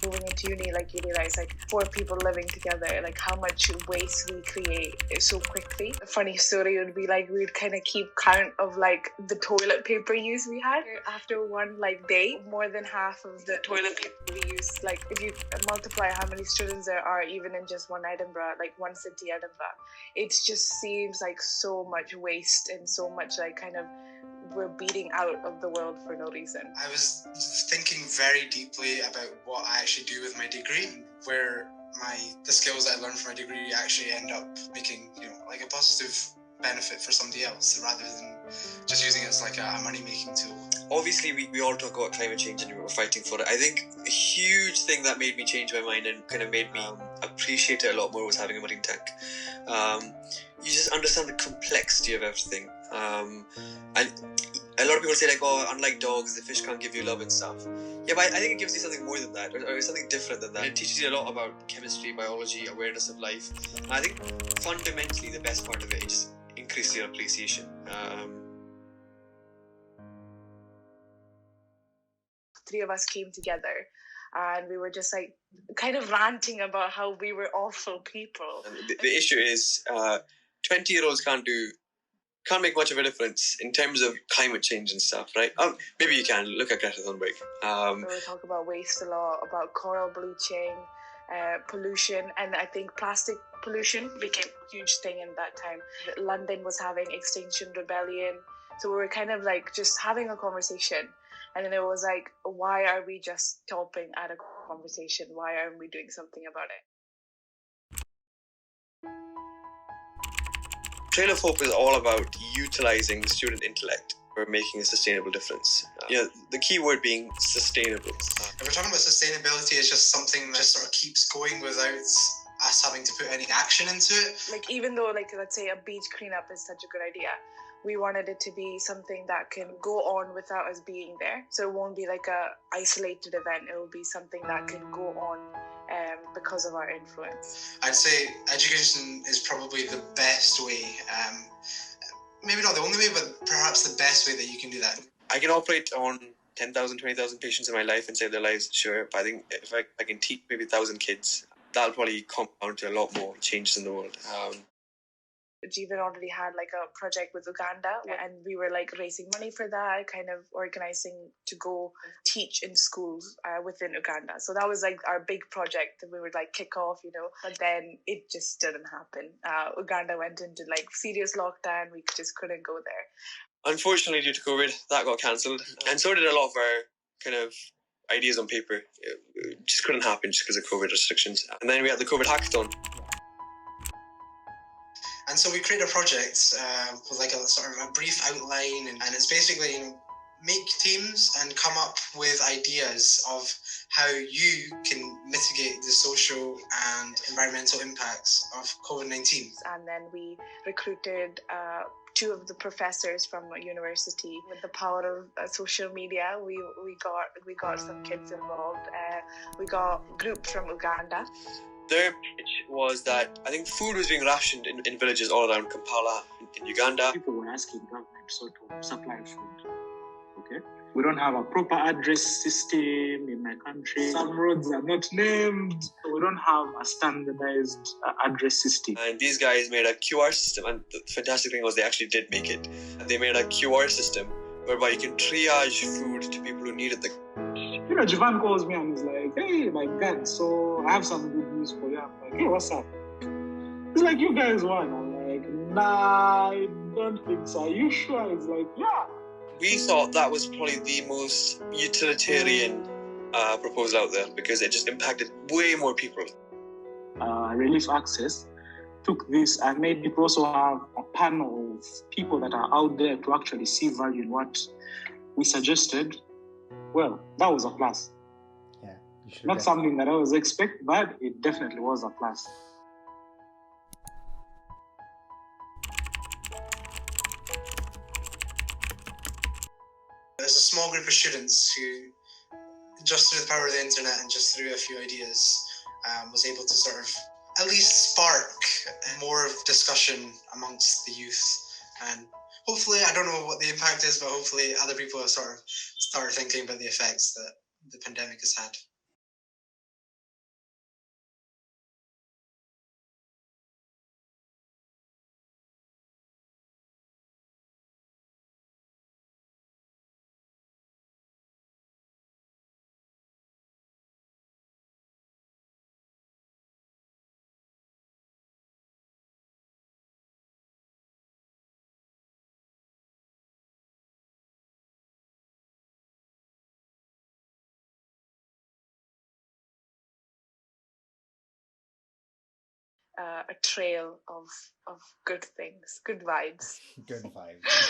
moving into uni, like you realize like 4 people living together, like how much waste we create so quickly. A funny story would be like we'd kind of keep count of like the toilet paper use we had after one like day. More than half of the toilet paper we use, like if you multiply how many students there are even in just one Edinburgh, like one city, Edinburgh, it just seems like so much waste and so much like kind of we're beating out of the world for no reason. I was thinking very deeply about what I actually do with my degree, where the skills that I learned from my degree actually end up making, like a positive benefit for somebody else, rather than just using it as like a money-making tool. Obviously, we all talk about climate change and we're fighting for it. I think a huge thing that made me change my mind and kind of made me appreciate it a lot more was having a marine tank. You just understand the complexity of everything. And a lot of people say like, oh, unlike dogs, the fish can't give you love and stuff. Yeah, but I think it gives you something more than that, or something different than that. It teaches you a lot about chemistry, biology, awareness of life. And I think fundamentally the best part of it is increase your appreciation. 3 of us came together and we were just like kind of ranting about how we were awful people. The issue is 20-year-olds can't make much of a difference in terms of climate change and stuff, right? Maybe you can. Look at Greta Thunberg. We talk about waste a lot, about coral bleaching, pollution, and I think plastic pollution became a huge thing in that time. London was having Extinction Rebellion, so we were kind of like just having a conversation. And then it was like, why are we just stopping at a conversation? Why aren't we doing something about it? Trail of Hope is all about utilizing student intellect for making a sustainable difference. The key word being sustainable. If we're talking about sustainability, it's just something that just sort of keeps going without us having to put any action into it. Like even though, like, let's say a beach cleanup is such a good idea, we wanted it to be something that can go on without us being there. So it won't be like a isolated event. It will be something that can go on because of our influence. I'd say education is probably the best way, maybe not the only way, but perhaps the best way that you can do that. I can operate on 10,000, 20,000 patients in my life and save their lives, sure. But I think if I can teach maybe 1,000 kids, that'll probably compound to a lot more changes in the world. Jeevan already had like a project with Uganda, and we were like raising money for that, kind of organizing to go teach in schools within Uganda. So that was like our big project that we would like kick off, but then it just didn't happen. Uganda went into like serious lockdown. We just couldn't go there. Unfortunately, due to COVID, that got cancelled, and so did a lot of our kind of ideas on paper. It just couldn't happen just because of COVID restrictions. And then we had the COVID hackathon. And so we created a project with like a sort of a brief outline, and it's basically make teams and come up with ideas of how you can mitigate the social and environmental impacts of COVID-19. And then we recruited 2 of the professors from a university. With the power of social media, we got some kids involved. We got groups from Uganda. Their pitch was that I think food was being rationed in villages all around Kampala in Uganda. People were asking government to supply food. Okay, we don't have a proper address system in my country. Some roads are not named. We don't have a standardized address system. And these guys made a QR system, and the fantastic thing was they actually did make it. They made a QR system whereby you can triage food to people who needed the. Jivan calls me and he's like, hey, my God, so I have some good news for you. I'm like, hey, what's up? He's like, you guys won. I'm like, nah, I don't think so. Are you sure? He's like, yeah. We thought that was probably the most utilitarian proposal out there because it just impacted way more people. Relief Access took this and made people also have a panel of people that are out there to actually see value in what we suggested. Well, that was a plus. Yeah, not something that I was expecting, but it definitely was a plus. There's a small group of students who, just through the power of the internet and just through a few ideas, was able to sort of at least spark more of discussion amongst the youth. And hopefully, I don't know what the impact is, but hopefully other people have sort of started thinking about the effects that the pandemic has had. a trail of good things, good vibes. Good vibes.